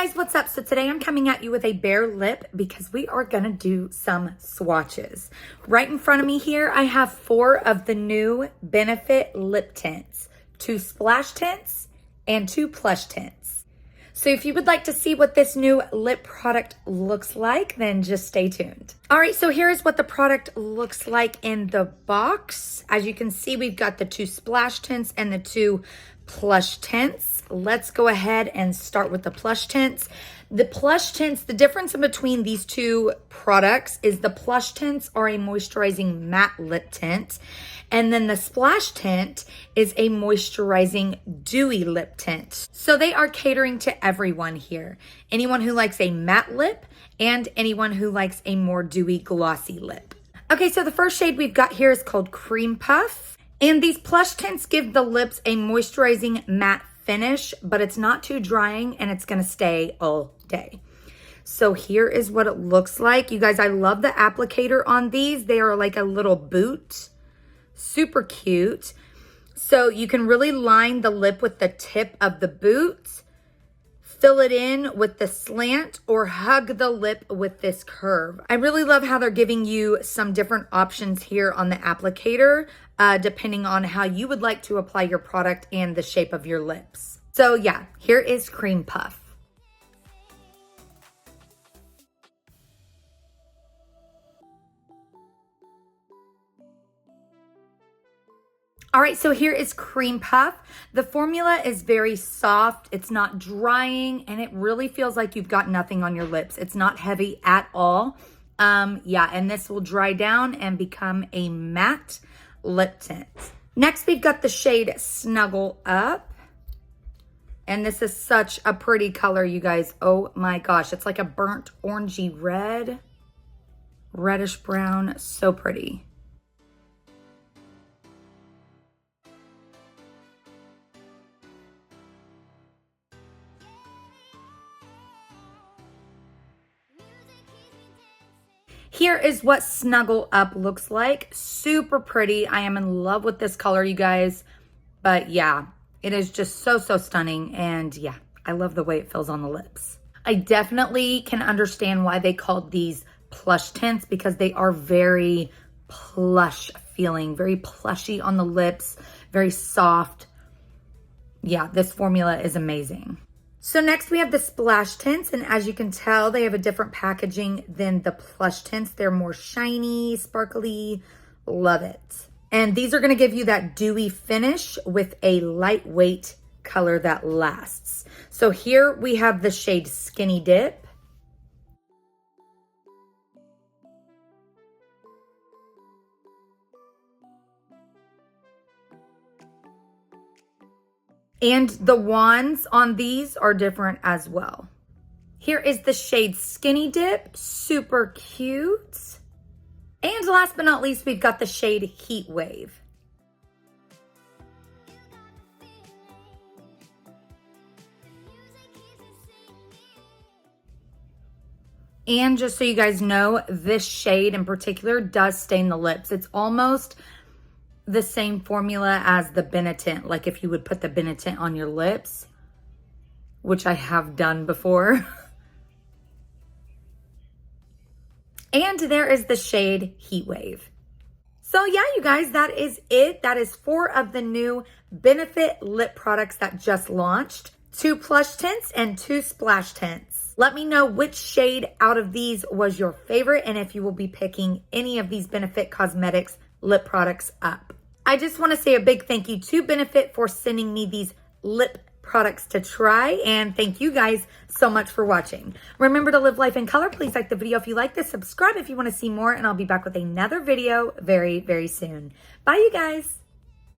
guys, what's up? So today I'm coming at you with a bare lip because we are gonna do some swatches. Right in front of me here, I have 4 of the new Benefit lip tints, 2 splash tints and 2 plush tints. So if you would like to see what this new lip product looks like, then just stay tuned. All right, so here's what the product looks like in the box. As you can see, we've got the 2 splash tints and the 2 plush tints. Let's go ahead and start with the plush tints. The plush tints, the difference in between these 2 products is the plush tints are a moisturizing matte lip tint, and then the splash tint is a moisturizing dewy lip tint. So they are catering to everyone here. Anyone who likes a matte lip and anyone who likes a more dewy glossy lip. Okay, so the first shade we've got here is called Cream Puff. And these plush tints give the lips a moisturizing matte finish, but it's not too drying and it's gonna stay all day. So here is what it looks like. You guys, I love the applicator on these. They are like a little boot, super cute. So you can really line the lip with the tip of the boot, fill it in with the slant, or hug the lip with this curve. I really love how they're giving you some different options here on the applicator, depending on how you would like to apply your product and the shape of your lips. So yeah, here is Cream Puff. All right, so here is Cream Puff. The formula is very soft. It's not drying, and it really feels like you've got nothing on your lips. It's not heavy at all. Yeah, and this will dry down and become a matte lip tint. Next, we've got the shade Snuggle Up. And this is such a pretty color, you guys. Oh my gosh, it's like a burnt orangey red, reddish brown, so pretty. Here is what Snuggle Up looks like. Super pretty. I am in love with this color, you guys. But yeah, it is just so, so stunning. And yeah, I love the way it feels on the lips. I definitely can understand why they called these plush tints, because they are very plush feeling, very plushy on the lips, very soft. Yeah, this formula is amazing. So next we have the splash tints, and as you can tell, they have a different packaging than the plush tints. They're more shiny, sparkly, love it. And these are gonna give you that dewy finish with a lightweight color that lasts. So here we have the shade Skinny Dip. And the wands on these are different as well. Here is the shade Skinny Dip, super cute. And last but not least, we've got the shade Heat Wave. And just so you guys know, this shade in particular does stain the lips. It's almost the same formula as the Benetint, like if you would put the Benetint on your lips, which I have done before. And there is the shade Heat Wave. So yeah, you guys, that is it. That is 4 of the new Benefit lip products that just launched. 2 plush tints and 2 splash tints. Let me know which shade out of these was your favorite and if you will be picking any of these Benefit Cosmetics lip products up. I just want to say a big thank you to Benefit for sending me these lip products to try, and thank you guys so much for watching. Remember to live life in color. Please like the video if you like this, subscribe if you want to see more, and I'll be back with another video very, very soon. Bye, you guys.